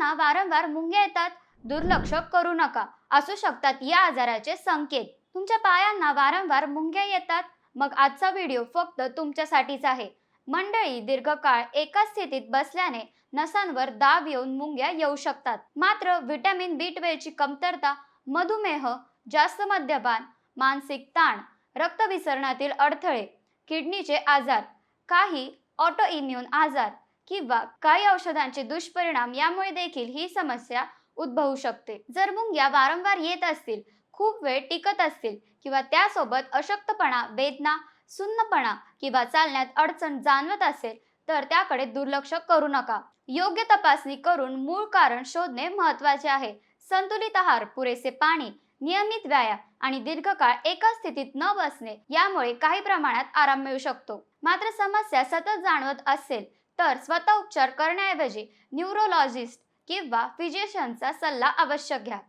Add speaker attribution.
Speaker 1: पायांना वारंवार मुंग्या येतात, दुर्लक्ष करू नका. असू शकतात या आजाराचे संकेत. तुमच्या पायांना वारंवार मुंग्या येतात, मग आजचा व्हिडिओ फक्त तुमच्यासाठीच आहे. मंडळी, दीर्घकाळ एका स्थितीत बसल्याने नसांवर दाब येऊन मुंग्या येऊ शकतात. मात्र व्हिटॅमिन B12 ची कमतरता, मधुमेह, जास्त मद्यपान, मानसिक ताण, रक्तविसरणातील अडथळे, किडनीचे आजार, काही ऑटोइम्यून आजार किंवा काही औषधांचे दुष्परिणाम यामुळे देखील ही समस्या उद्भवू शकते. जर मुंग्या वारंवार येत असतील, खूप वेळ टिकत असतील किंवा त्यासोबत अशक्तपणा, वेदना, सुन्नपणा किंवा चालण्यात अडचण जाणवत असेल तर त्याकडे दुर्लक्ष करू नका. योग्य तपासणी करून मूळ कारण शोधणे महत्त्वाचे आहे. संतुलित आहार, पुरेसे पाणी, नियमित व्यायाम आणि दीर्घकाळ एका स्थितीत न बसणे यामुळे काही प्रमाणात आराम मिळू शकतो. मात्र समस्या सतत जाणवत असेल तर स्वतः उपचार करण्याऐवजी न्यूरोलॉजिस्ट किंवा फिजिशियनचा सल्ला अवश्य घ्या.